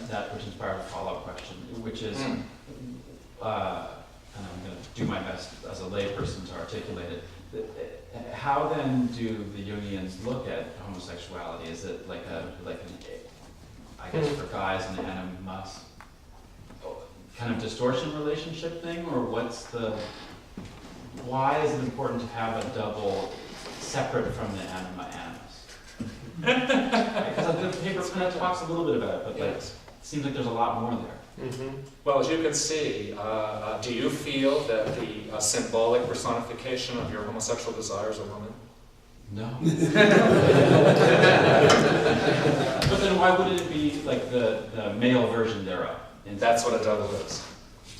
that which inspired a follow-up question, which is, and I'm going to do my best as a layperson to articulate it. How then do the Jungians look at homosexuality? Is it like an, I guess for guys, an animus kind of distortion relationship thing, or why is it important to have a double separate from the anima animus? Because the paper kind of talks a little bit about it, but it seems like there's a lot more there. Well, as you can see, do you feel that the symbolic personification of your homosexual desire is a woman? No. But then why wouldn't it be like the male version thereof? And that's what a double is.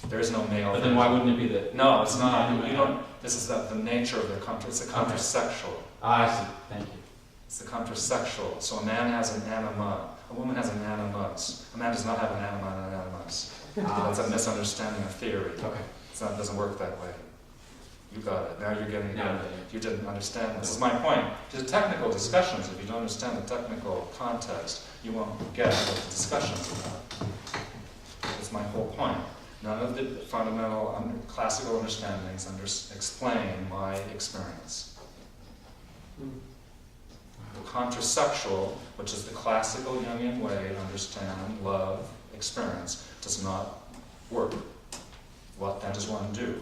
There is no male. But then why wouldn't it be the? No, it's not. You don't. This is the nature of the it's a contrasexual. I see. Thank you. It's the contrasexual. So a man has an anima. A woman has an animus. A man does not have an anima and an animus. That's a misunderstanding of theory. Okay. It doesn't work that way. You got it. Now you're getting it. Yeah. You didn't understand. This is my point. Just technical discussions. If you don't understand the technical context, you won't get what the discussion is about. That's my whole point. None of the fundamental classical understandings explain my experience. The contrasexual, which is the classical Jungian way to understand love, experience, does not work. What then does one do?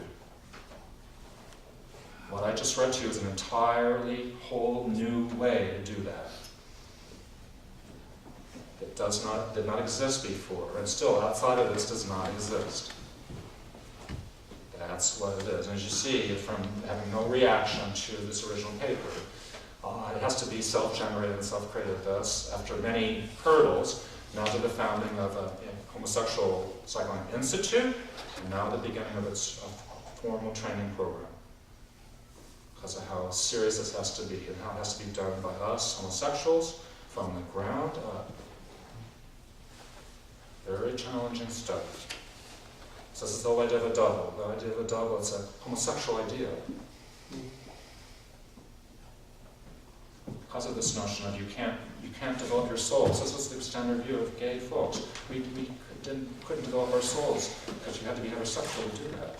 What I just read to you is an entirely whole new way to do that. It did not exist before, and still outside of this does not exist. That's what it is. And as you see, from having no reaction to this original paper, it has to be self-generated and self-created. Thus, after many hurdles, now to the founding of a homosexual psychoanalytic institute, and now the beginning of its formal training program. Because of how serious this has to be, and how it has to be done by us, homosexuals, from the ground up. Very challenging stuff. So this is the whole idea of a double. The idea of a double, it's a homosexual idea. Because of this notion of you can't develop your souls. This was the standard view of gay folks. We couldn't develop our souls because you had to be heterosexual to do that.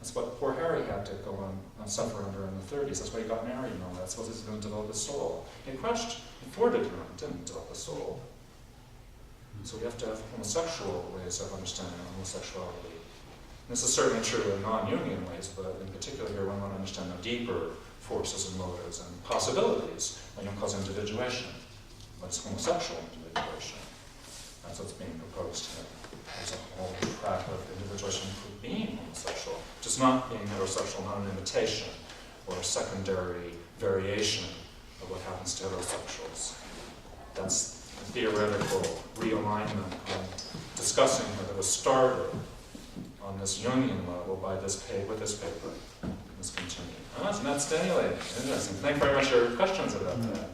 That's what poor Harry had to go on and suffer under in the 30s. That's why he got married and all that. So he's going to develop his soul. He crushed, he thwarted him, didn't develop his soul. So we have to have homosexual ways of understanding homosexuality. And this is certainly true in non-Jungian ways, but in particular here we want to understand the deeper forces and motives and possibilities that Jung calls individuation. What's homosexual individuation? That's what's being proposed here. There's a whole track of individuation for being homosexual, just not being heterosexual, not an imitation or a secondary variation of what happens to heterosexuals. That's theoretical realignment discussing that was started on this Jungian level by this with this paper. This continued. Isn't that stimulating? Interesting. Thank you very much for your questions about that.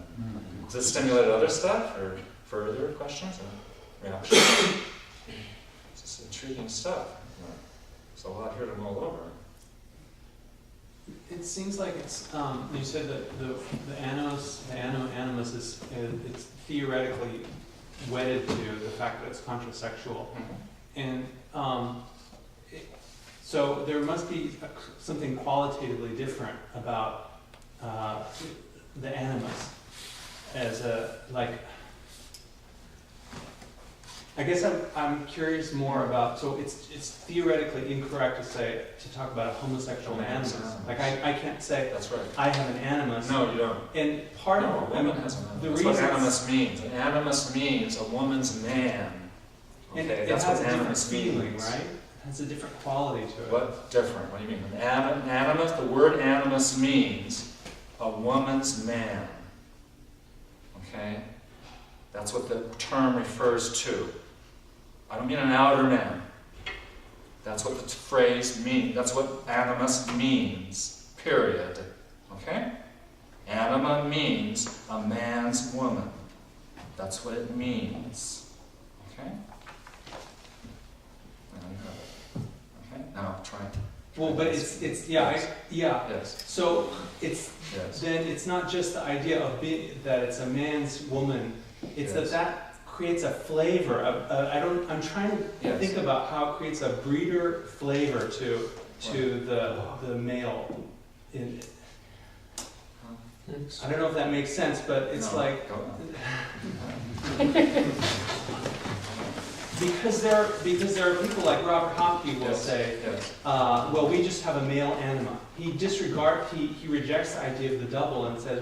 Does it stimulate other stuff or further questions or reactions? It's just intriguing stuff. There's a lot here to mull over. It seems like it's, you said that the animus is it's theoretically wedded to the fact that it's contrasexual. And so there must be something qualitatively different about the animus as a, like, I guess I'm curious more about, so it's theoretically incorrect to talk about a homosexual animus. Like I can't say, that's right. I have an animus. No, you don't. And part no, of a woman has an animus. the That's reason what animus means. An animus means a woman's man. Okay, that's what animus feeling, means. right? It has a different quality to it. What different? What do you mean? An animus. The word animus means a woman's man. Okay, that's what the term refers to. I don't mean an outer man. That's what the phrase means. That's what animus means, period. Okay? Anima means a man's woman. That's what it means. Okay? Now you have it. Okay? Now try. Well, but it's yeah. Yes. So it's yes. then it's not just the idea of that it's a man's woman. It's yes. that creates a flavor of, I'm trying to Yes. think about how it creates a breeder flavor to the male. I don't know if that makes sense, but it's No, like, go on. because there are people like Robert Hopke will Yes, say, yes. well, we just have a male anima. He rejects the idea of the double and says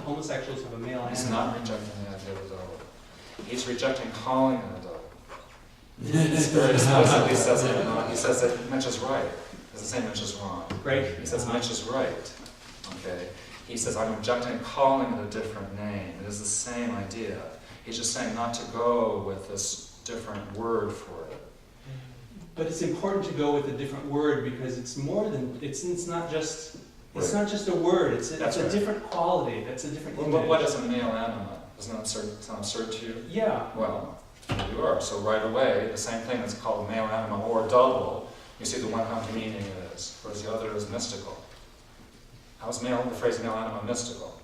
homosexuals have a male He's anima. not rejecting the idea of a double. He's rejecting calling it a double. He very explicitly says it. He says that Mitch is right. He doesn't say Mitch is wrong. Right? He says Mitch is right. Okay. He says I'm rejecting calling it a different name. It is the same idea. He's just saying not to go with this different word for it. But it's important to go with a different word because it's more than it's not just a word. It's a Right. different quality. That's a different image. What is a male anima? Doesn't that sound absurd to you? Yeah. Well, here you are. So right away, the same thing that's called male anima or double, you see the one how demeaning it is, whereas the other is mystical. How is the phrase male anima mystical?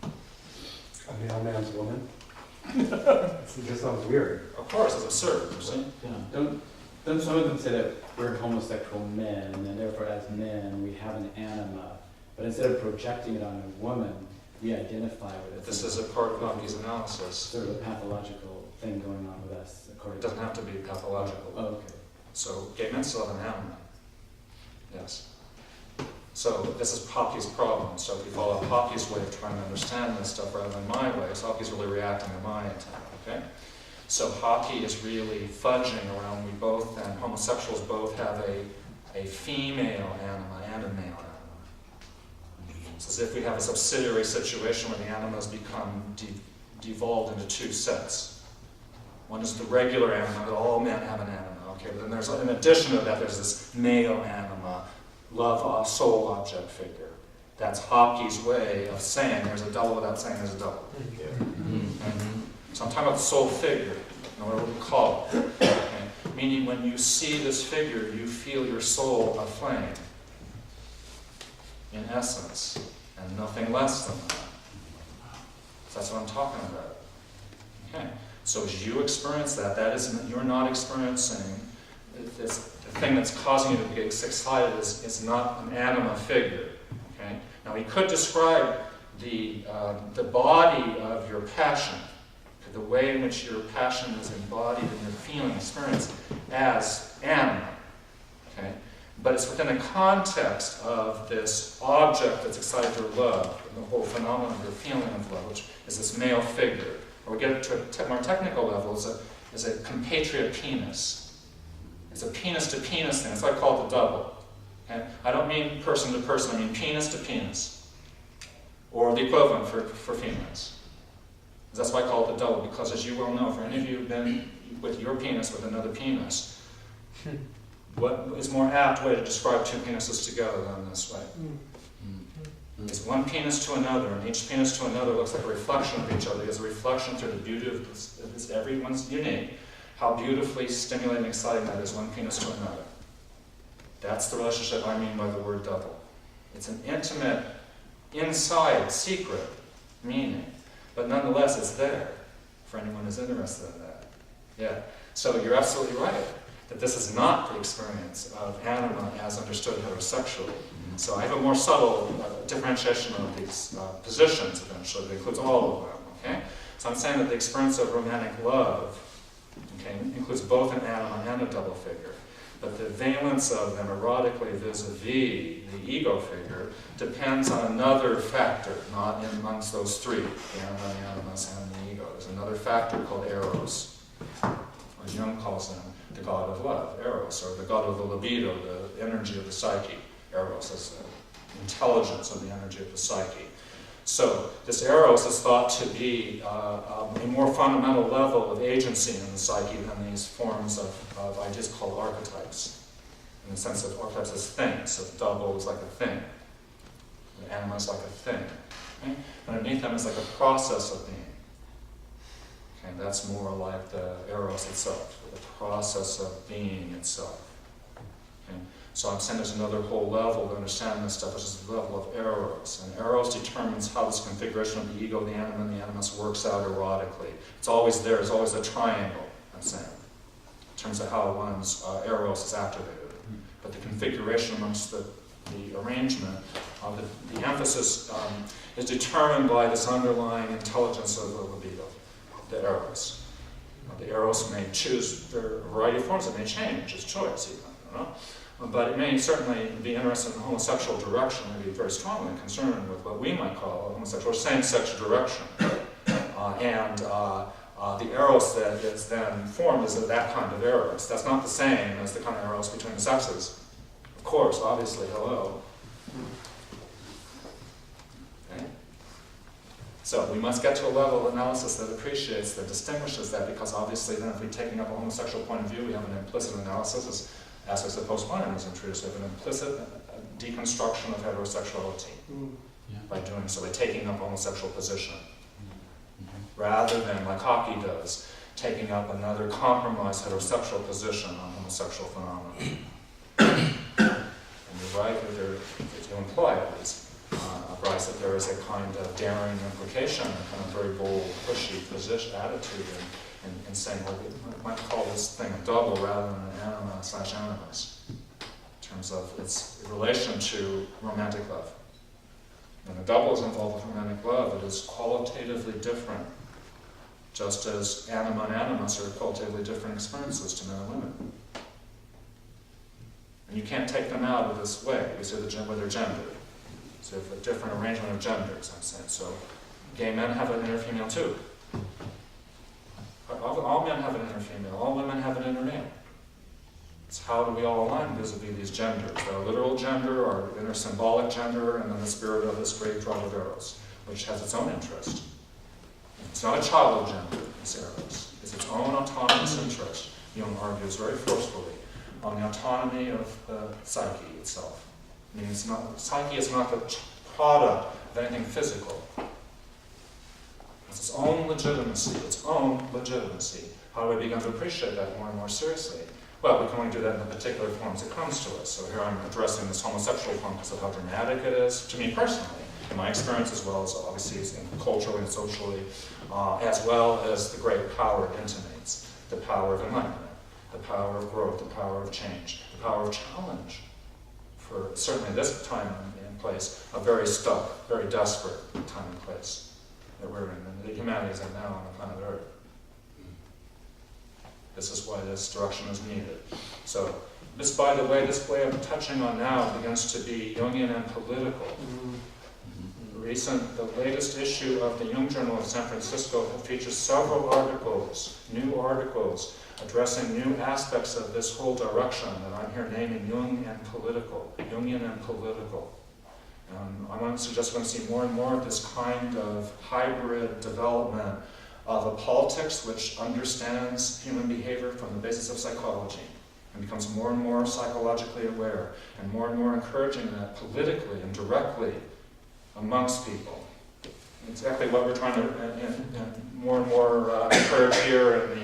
A male man's woman? It just sounds weird. Of course, it's absurd, you see? Don't some of them say that we're homosexual men, and therefore as men we have an anima, but instead of projecting it on a woman, we identify with it. This is a part of Hopke's analysis. Sort of a pathological thing going on with us, according It doesn't have to be pathological. Oh, okay. So gay men still have an anima. Yes. So this is Hopke's problem. So if we follow Hopke's way of trying to understand this stuff rather than my way, so Hopke's really reacting to my intent, okay? So Hopke is really fudging around. We both, and homosexuals both have a female anima and a male anima. It's as if we have a subsidiary situation where the animas become devolved into two sets. One is the regular anima, that all men have an anima, okay? But then there's, in addition to that, there's this male anima, love soul object figure. That's Hopke's way of saying there's a double without saying there's a double. So I'm talking about the soul figure, whatever we call it. Okay? Meaning when you see this figure, you feel your soul aflame, in essence, and nothing less than that. So that's what I'm talking about. Okay. So as you experience that, you're not experiencing this. The thing that's causing you to get excited is not an anima figure. Okay? Now he could describe the body of your passion, the way in which your passion is embodied in your feeling experience as anima. Okay? But it's within the context of this object that's excited your love, and the whole phenomenon of your feeling of love, which is this male figure. Or we get to a more technical level, is a compatriot penis. It's a penis-to-penis thing. That's why I call it the double. Okay? I don't mean person to person, I mean penis to penis. Or the equivalent for females. That's why I call it the double, because as you well know, for any of you who've been with your penis with another penis, what is more apt way to describe two penises together than this way? It's one penis to another, and each penis to another looks like a reflection of each other. It's a reflection through the beauty of this. Everyone's unique. How beautifully stimulating and exciting that is, one penis to another. That's the relationship I mean by the word double. It's an intimate, inside, secret meaning, but nonetheless it's there for anyone who's interested in that. Yeah. So you're absolutely right that this is not the experience of anima as understood heterosexually. So I have a more subtle differentiation of these positions eventually that includes all of them. Okay. So I'm saying that the experience of romantic love, okay, includes both an anima and a double figure. But the valence of them erotically vis-a-vis the ego figure depends on another factor, not in amongst those three, the anima, the animus, and the ego. There's another factor called eros, or Jung calls them the god of love, eros, or the god of the libido, the energy of the psyche. Eros is the intelligence of the energy of the psyche. So this eros is thought to be a more fundamental level of agency in the psyche than these forms of ideas called archetypes, in the sense of archetypes as things. So the double is like a thing, the anima is like a thing. Okay? Underneath them is like a process of being. Okay, that's more like the eros itself, the process of being itself. Okay? So I'm saying there's another whole level to understand this stuff, which is the level of eros. And eros determines how this configuration of the ego, the anima, and the animus works out erotically. It's always there, it's always a triangle, I'm saying, in terms of how one's eros is activated. But the configuration amongst the arrangement of the emphasis is determined by this underlying intelligence of the libido, the eros. The eros may choose, there are a variety of forms, it may change, it's choice even, you know? But it may certainly be interested in the homosexual direction, may be very strongly concerned with what we might call a homosexual or same-sex direction. The eros that is then formed is that kind of eros. That's not the same as the kind of eros between the sexes. Of course, obviously, hello. Okay? So we must get to a level of analysis that appreciates, that distinguishes that, because obviously then if we're taking up a homosexual point of view, we have an implicit analysis as aspects of postmodernism treatise. We have an implicit deconstruction of heterosexuality by doing so, by taking up a homosexual position, rather than, like Hockey does, taking up another compromised heterosexual position on homosexual phenomena. And you're right, if you imply at least, Bryce, that there is a kind of daring implication, a kind of very bold, pushy position, attitude in saying, well, we might call this thing a double rather than an anima/animus, in terms of its relation to romantic love. When a double is involved with romantic love, it is qualitatively different, just as anima and animus are qualitatively different experiences to men and women. And you can't take them out of this way, because where they're gendered. So you have a different arrangement of genders, I'm saying. So gay men have an inner female too. All men have an inner female, all women have an inner male. It's how do we all align vis-a-vis these genders? Our literal gender, our inner symbolic gender, and then the spirit of this great drug of eros, which has its own interest. It's not a child of gender, this eros. It's its own autonomous interest. Jung argues very forcefully on the autonomy of the psyche itself. I mean, psyche is not the product of anything physical. It's its own legitimacy, its own legitimacy. How do we begin to appreciate that more and more seriously? Well, we can only do that in the particular forms it comes to us. So here I'm addressing this homosexual form because of how dramatic it is, to me personally, in my experience, as well as obviously culturally and socially, as well as the great power it intimates, the power of enlightenment, the power of growth, the power of change, the power of challenge. For certainly this time and place, a very stuck, very desperate time and place that we're in, and the humanities are now on the planet Earth. This is why this direction is needed. So, this, by the way, this way I'm touching on now begins to be Jungian and political. The latest issue of the Jung Journal of San Francisco features several articles, new articles, addressing new aspects of this whole direction that I'm here naming Jung and political, Jungian and political. I suggest we're going to see more and more of this kind of hybrid development of a politics which understands human behavior from the basis of psychology and becomes more and more psychologically aware and more encouraging that politically and directly amongst people. Exactly what we're trying to more and more encourage here in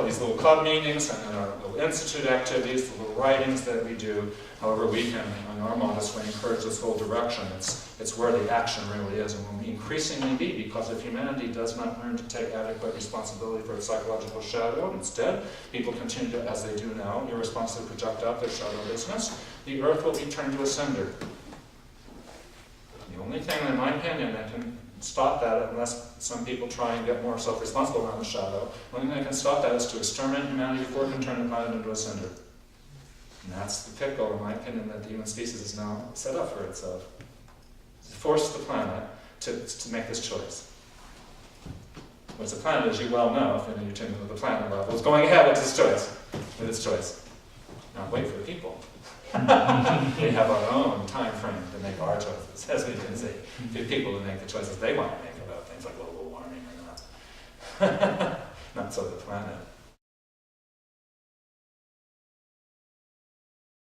these little club meetings and in our little institute activities, the little writings that we do. However, we can, in our modest way, encourage this whole direction. It's where the action really is and will increasingly be, because if humanity does not learn to take adequate responsibility for its psychological shadow, instead, people continue to, as they do now, irresponsibly project out their shadow business, the earth will be turned to a cinder. The only thing, in my opinion, that can stop that, unless some people try and get more self-responsible around the shadow, the only thing that can stop that is to exterminate humanity before it can turn the planet into a cinder. And that's the pickle, in my opinion, that the human species is now set up for itself. To force the planet to make this choice. Whereas the planet, as you well know, if you're tuned into the planet level, is going ahead with its choice. Now wait for the people. We have our own time frame to make our choices, as we can see. For people to make the choices they want to make about things like global warming or not. Not so the planet.